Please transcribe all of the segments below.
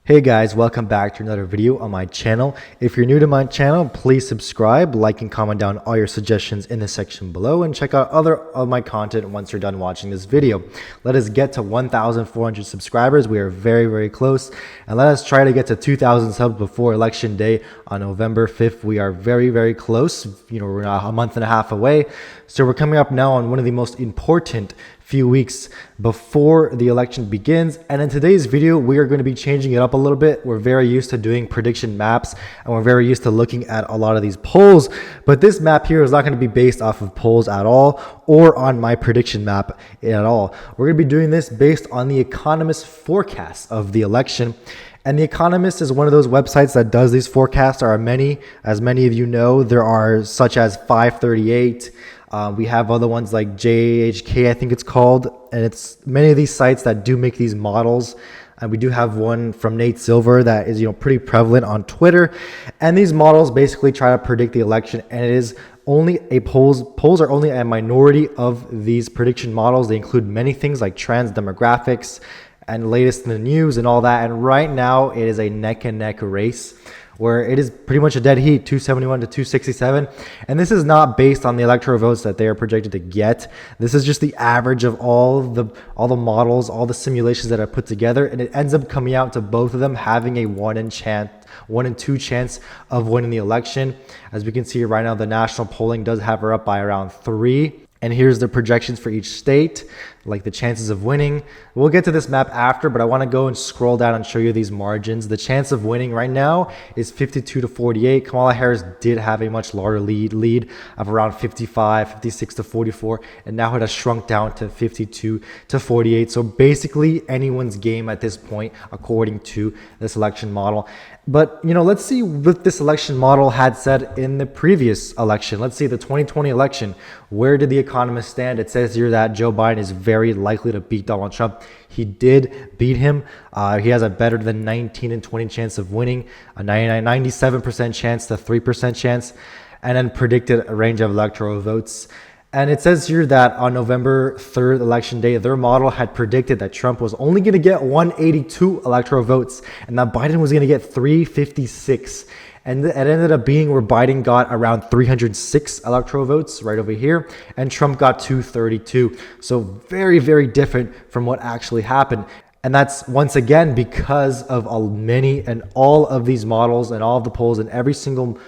Hey guys, welcome back to another video on my channel. If you're new to my channel, please subscribe, like, and comment down all your suggestions in the section below, and check out other of my content once you're done watching this video. Let us get to 1,400 subscribers. We are very close, and let us try to get to 2,000 subs before election day on November 5th. We are very close. We're now a month and a half away, so we're coming up now on one of the most important few weeks before the election begins. And in today's video, we are going to be changing it up a little bit. We're very used to doing prediction maps, and we're very used to looking at a lot of these polls, but this map here is not going to be based off of polls at all or on my prediction map at all. We're going to be doing this based on the Economist forecast of the election. And The Economist is one of those websites that does these forecasts. There are many, as many of you know. There are such as 538. We have other ones like JHK, I think it's called. And it's many of these sites that do make these models. And we do have one from Nate Silver that is pretty prevalent on Twitter. And these models basically try to predict the election. And it is only polls are only a minority of these prediction models. They include many things like trends, demographics, and latest in the news and all that. And right now it is a neck and neck race where it is pretty much a dead heat, 271 to 267. And this is not based on the electoral votes that they are projected to get. This is just the average of all the models, all the simulations that are put together. And it ends up coming out to both of them having a 1 in 2 chance of winning the election. As we can see right now, the national polling does have her up by around 3. And here's the projections for each state, like the chances of winning. We'll get to this map after, but I want to go and scroll down and show you these margins. The chance of winning right now is 52 to 48. Kamala Harris did have a much larger lead of around 55, 56 to 44, and now it has shrunk down to 52 to 48. So basically anyone's game at this point, according to this election model. But, let's see what this election model had said in the previous election. Let's see the 2020 election. Where did the Economist stand? It says here that Joe Biden is very likely to beat Donald Trump. He did beat him. He has a better than 19 and 20 chance of winning, a 97% chance to 3% chance, and then predicted a range of electoral votes. And it says here that on November 3rd, election day, their model had predicted that Trump was only going to get 182 electoral votes and that Biden was going to get 356. And it ended up being where Biden got around 306 electoral votes right over here, and Trump got 232. So very different from what actually happened. And that's once again because of many and all of these models and all of the polls and every single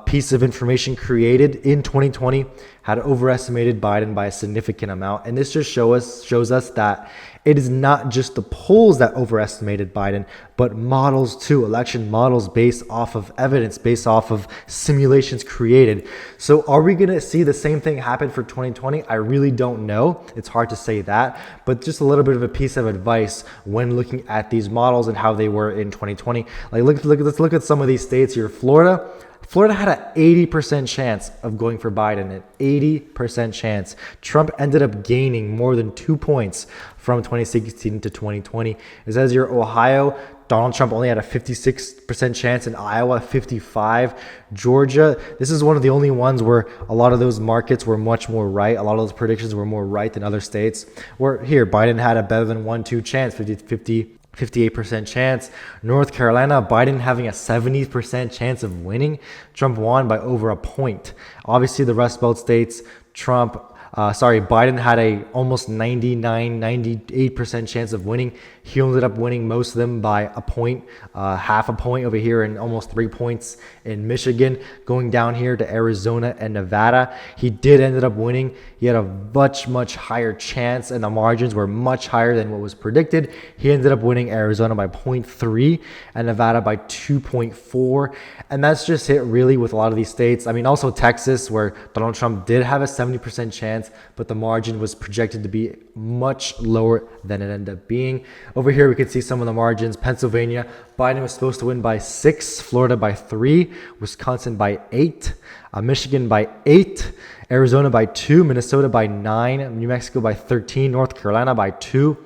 piece of information created in 2020 had overestimated Biden by a significant amount. And this just shows us that it is not just the polls that overestimated Biden, but models too, election models based off of evidence, based off of simulations created. So are we going to see the same thing happen for 2020? I really don't know. It's hard to say that, but just a little bit of a piece of advice when looking at these models and how they were in 2020. Let's look at some of these states here. Florida had an 80% chance of going for Biden, an 80% chance. Trump ended up gaining more than 2 points from 2016 to 2020. It says here, Ohio, Donald Trump only had a 56% chance, in Iowa, 55. Georgia, this is one of the only ones where a lot of those markets were much more right. A lot of those predictions were more right than other states. Where here, Biden had a better than 1-2 chance, 58% chance. North Carolina, Biden having a 70% chance of winning. Trump won by over a point. Obviously, the Rust Belt states, Biden had a almost 98% chance of winning. He ended up winning most of them by a point, half a point over here, and almost 3 points in Michigan. Going down here to Arizona and Nevada, he did ended up winning. He had a much higher chance, and the margins were much higher than what was predicted. He ended up winning Arizona by 0.3 and Nevada by 2.4. And that's just it really with a lot of these states. I mean, also Texas, where Donald Trump did have a 70% chance, but the margin was projected to be much lower than it ended up being. Over here, we can see some of the margins. Pennsylvania, Biden was supposed to win by 6, Florida by 3, Wisconsin by 8, Michigan by 8, Arizona by 2, Minnesota by 9, New Mexico by 13, North Carolina by 2,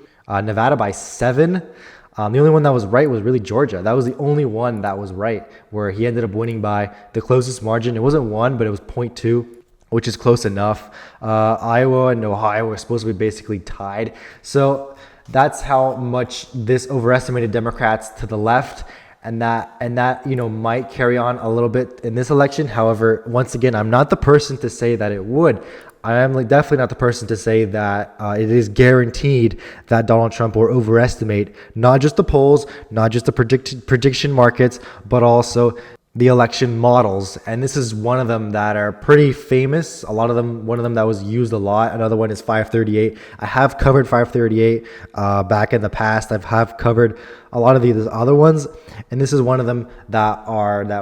Nevada by 7. The only one that was right was really Georgia. That was the only one that was right, where he ended up winning by the closest margin. It wasn't 1, but it was 0.2. which is close enough. Iowa and Ohio were supposed to be basically tied. So that's how much this overestimated Democrats to the left, and that might carry on a little bit in this election. However, once again, I'm not the person to say that it would. I am definitely not the person to say that it is guaranteed that Donald Trump will overestimate not just the polls, not just the prediction markets, but also the election models. And this is one of them that are pretty famous. One of them that was used a lot. Another one is 538. I have covered 538 back in the past. I have covered a lot of these other ones, and this is one of them that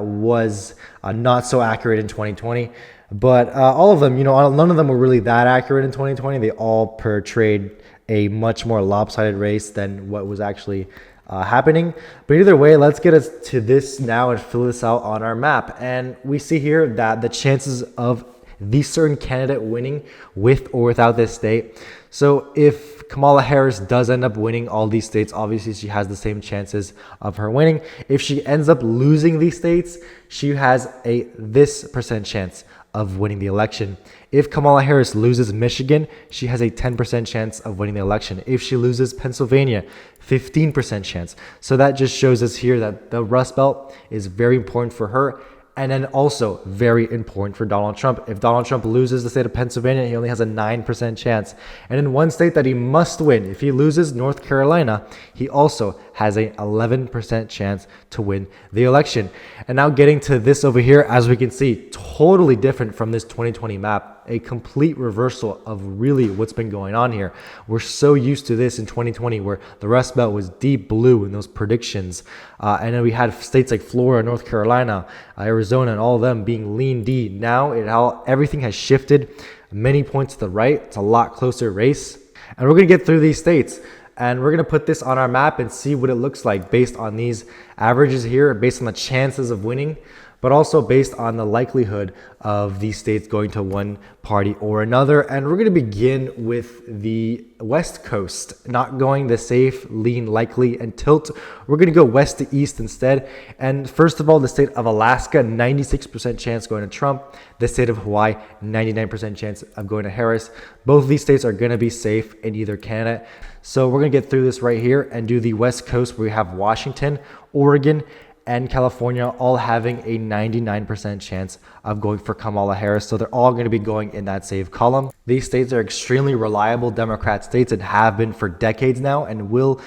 was not so accurate in 2020. But all of them, none of them were really that accurate in 2020. They all portrayed a much more lopsided race than what was actually happening. But either way, let's get us to this now and fill this out on our map. And we see here that the chances of the certain candidate winning with or without this state. So if Kamala Harris does end up winning all these states, obviously she has the same chances of her winning. If she ends up losing these states, she has this percent chance of winning the election. If Kamala Harris loses Michigan, she has a 10% chance of winning the election. If she loses Pennsylvania, 15% chance. So that just shows us here that the Rust Belt is very important for her, and then also very important for Donald Trump. If Donald Trump loses the state of Pennsylvania, he only has a 9% chance. And in one state that he must win, if he loses North Carolina, he also has a 11% chance to win the election. And now getting to this over here, as we can see, totally different from this 2020 map. A complete reversal of really what's been going on here. We're so used to this in 2020 where the Rust Belt was deep blue in those predictions. And then we had states like Florida, North Carolina, Arizona, and all of them being lean D. Now everything has shifted many points to the right. It's a lot closer race. And we're going to get through these states. And we're going to put this on our map and see what it looks like based on these averages here, based on the chances of winning, but also based on the likelihood of these states going to one party or another. And we're going to begin with the West Coast, not going the safe, lean, likely, and tilt. We're going to go west to east instead. And first of all, the state of Alaska, 96% chance going to Trump. The state of Hawaii, 99% chance of going to Harris. Both of these states are going to be safe in either candidate. So we're going to get through this right here and do the West Coast, where we have Washington, Oregon, and California all having a 99% chance of going for Kamala Harris. So they're all going to be going in that safe column. These states are extremely reliable Democrat states and have been for decades now, and will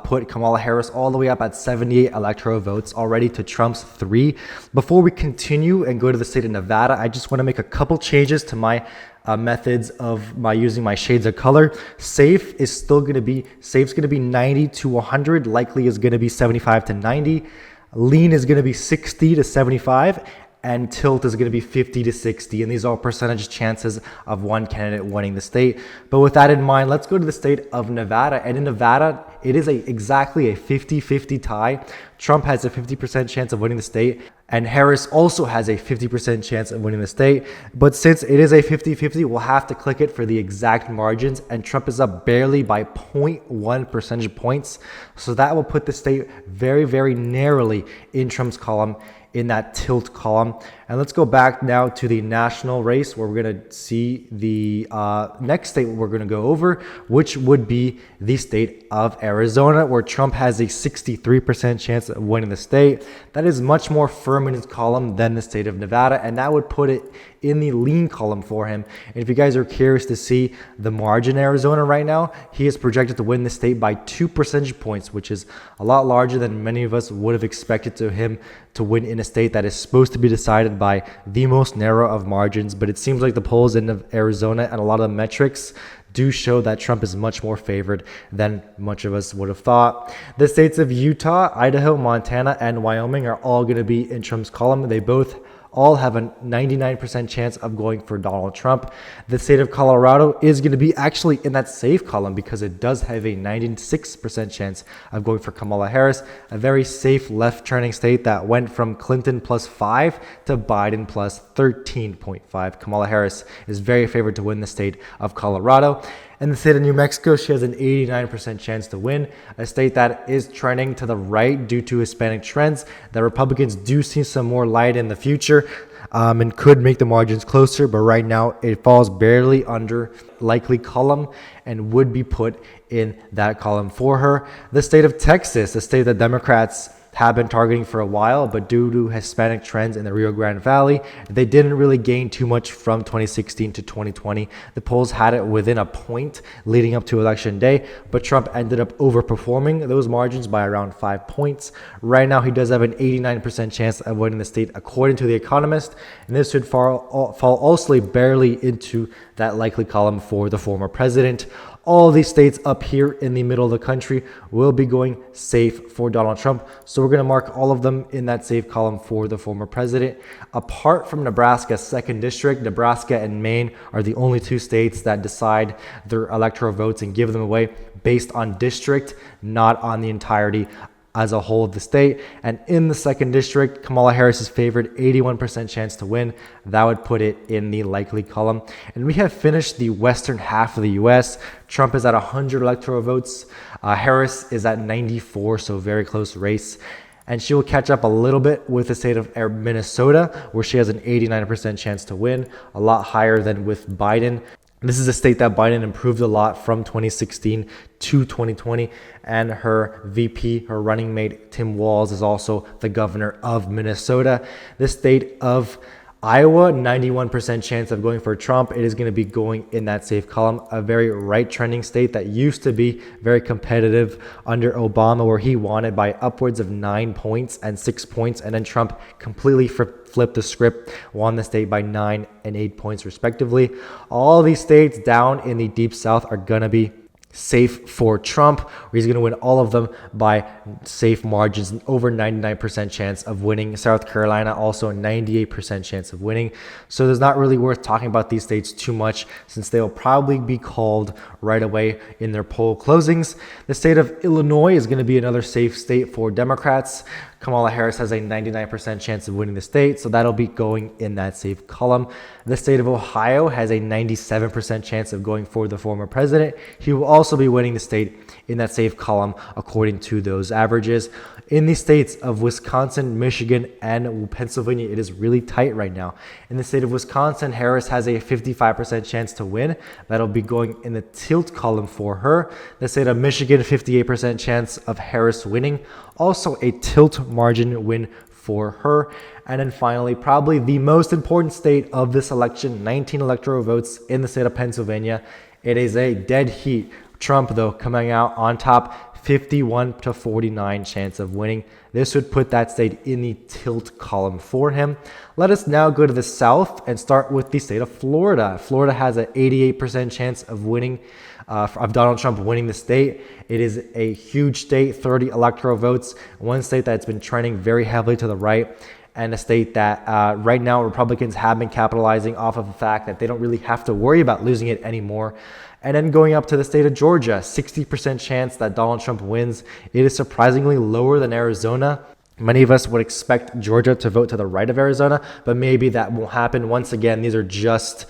put Kamala Harris all the way up at 78 electoral votes already to Trump's 3. Before we continue and go to the state of Nevada, I just want to make a couple changes to my methods of using my shades of color. Safe is still going to be 90 to 100. Likely is going to be 75 to 90. Lean is going to be 60 to 75, and tilt is going to be 50 to 60. And these are all percentage chances of one candidate winning the state. But with that in mind, let's go to the state of Nevada. And in Nevada, it is exactly a 50-50 tie. Trump has a 50% chance of winning the state, and Harris also has a 50% chance of winning the state. But since it is a 50-50, we'll have to click it for the exact margins, and Trump is up barely by 0.1 percentage points. So that will put the state very, very narrowly in Trump's column, in that tilt column. And let's go back now to the national race, where we're going to see the next state we're going to go over, which would be the state of Arizona, where Trump has a 63% chance of winning the state. That is much more firm in his column than the state of Nevada, and that would put it in the lean column for him. And if you guys are curious to see the margin in Arizona right now, he is projected to win the state by 2 percentage points, which is a lot larger than many of us would have expected him to win in a state that is supposed to be decided by the most narrow of margins. But it seems like the polls in Arizona and a lot of the metrics do show that Trump is much more favored than much of us would have thought. The states of Utah, Idaho, Montana, and Wyoming are all going to be in Trump's column. They both all have a 99% chance of going for Donald Trump. The state of Colorado is going to be actually in that safe column because it does have a 96% chance of going for Kamala Harris, a very safe left-turning state that went from Clinton +5 to Biden +13.5. Kamala Harris is very favored to win the state of Colorado. In the state of New Mexico, she has an 89% chance to win, a state that is trending to the right due to Hispanic trends. The Republicans do see some more light in the future. and could make the margins closer, but right now it falls barely under likely column and would be put in that column for her. The state of Texas, a state that Democrats have been targeting for a while, but due to Hispanic trends in the Rio Grande Valley, they didn't really gain too much from 2016 to 2020. The polls had it within a point leading up to election day, but Trump ended up overperforming those margins by around 5 points. Right now, he does have an 89% chance of winning the state, according to The Economist, and this should fall also barely into that likely column for the former president. All these states up here in the middle of the country will be going safe for Donald Trump. So we're going to mark all of them in that safe column for the former president. Apart from Nebraska's 2nd district, Nebraska and Maine are the only 2 states that decide their electoral votes and give them away based on district, not on the entirety as a whole of the state. And in the 2nd district, Kamala Harris is favored, 81% chance to win. That would put it in the likely column. And we have finished the western half of the U.S. Trump is at 100 electoral votes. Harris is at 94, so very close race. And she will catch up a little bit with the state of Minnesota, where she has an 89% chance to win, a lot higher than with Biden. This is a state that Biden improved a lot from 2016 to 2020, and her VP, her running mate, Tim Walz, is also the governor of Minnesota. The state of Iowa, 91% chance of going for Trump. It is going to be going in that safe column, a very right trending state that used to be very competitive under Obama, where he won it by upwards of 9 points and 6 points. And then Trump completely flipped the script, won the state by 9 and 8 points respectively. All these states down in the deep South are going to be safe for Trump, where he's going to win all of them by safe margins, and over 99% chance of winning. South Carolina also a 98% chance of winning. So there's not really worth talking about these states too much, since they will probably be called right away in their poll closings. The state of Illinois is going to be another safe state for Democrats. Kamala Harris has a 99% chance of winning the state, so that'll be going in that safe column. The state of Ohio has a 97% chance of going for the former president. He will also be winning the state in that safe column according to those averages. In the states of Wisconsin, Michigan, and Pennsylvania, it is really tight right now. In the state of Wisconsin, Harris has a 55% chance to win. That'll be going in the tilt column for her. The state of Michigan, 58% chance of Harris winning. Also a tilt margin win for her. And then finally, probably the most important state of this election, 19 electoral votes in the state of Pennsylvania. It is a dead heat. Trump, though, coming out on top, 51-49 chance of winning. This would put that state in the tilt column for him. Let us now go to the South and start with the state of Florida. Florida has an 88% chance of winning, of Donald Trump winning the state. It is a huge state, 30 electoral votes, one state that's been trending very heavily to the right, and a state that right now Republicans have been capitalizing off of the fact that they don't really have to worry about losing it anymore. And then going up to the state of Georgia, 60% chance that Donald Trump wins. It is surprisingly lower than Arizona. Many of us would expect Georgia to vote to the right of Arizona, but maybe that won't happen. Once again, these are just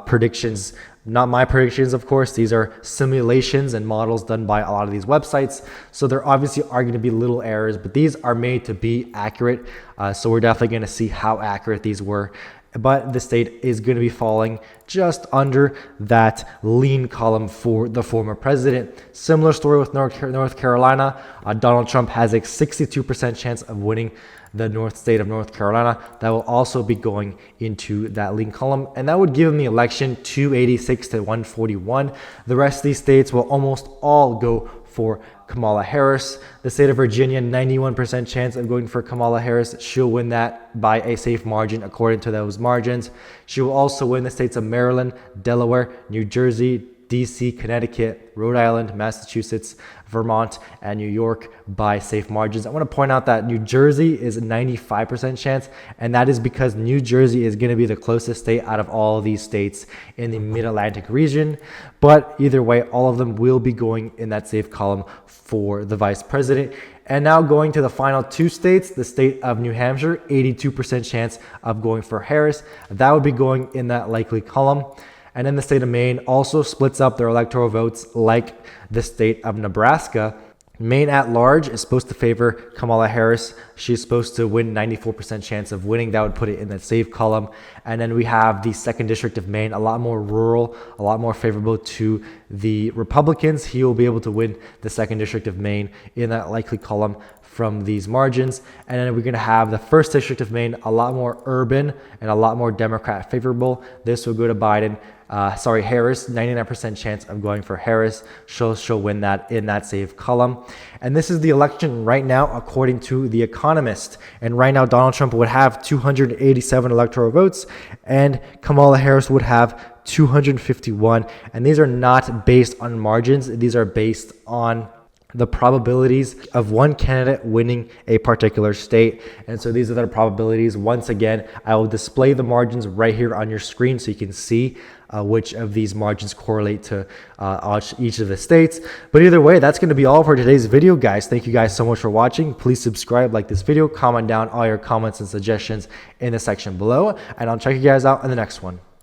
predictions, not my predictions, of course. These are simulations and models done by a lot of these websites. So there obviously are going to be little errors, but these are made to be accurate. So we're definitely going to see how accurate these were. But the state is going to be falling just under that lean column for the former president. Similar story with North Carolina. Donald Trump has a 62% chance of winning the state of North Carolina. That will also be going into that lean column, and that would give him the election 286 to 141. The rest of these states will almost all go for Kamala Harris. The state of Virginia, 91% chance of going for Kamala Harris. She'll win that by a safe margin according to those margins. She will also win the states of Maryland, Delaware, New Jersey, DC, Connecticut, Rhode Island, Massachusetts, Vermont, and New York by safe margins. I want to point out that New Jersey is a 95% chance, and that is because New Jersey is going to be the closest state out of all of these states in the Mid-Atlantic region. But either way, all of them will be going in that safe column for the vice president. And now going to the final two states, the state of New Hampshire, 82% chance of going for Harris. That would be going in that likely column. And then the state of Maine also splits up their electoral votes like the state of Nebraska. Maine at large is supposed to favor Kamala Harris. She's supposed to win 94% chance of winning. That would put it in that safe column. And then we have the 2nd District of Maine, a lot more rural, a lot more favorable to the Republicans. He will be able to win the 2nd District of Maine in that likely column from these margins. And then we're going to have the 1st District of Maine, a lot more urban and a lot more Democrat favorable. This will go to Biden. Harris, 99% chance of going for Harris. She'll win that in that safe column. And this is the election right now, according to The Economist. And right now, Donald Trump would have 287 electoral votes, and Kamala Harris would have 251. And these are not based on margins. These are based on the probabilities of one candidate winning a particular state. And so these are the probabilities. Once again, I will display the margins right here on your screen so you can see which of these margins correlate to each of the states. But either way, that's going to be all for today's video, guys. Thank you guys so much for watching. Please subscribe, like this video, comment down all your comments and suggestions in the section below, and I'll check you guys out in the next one.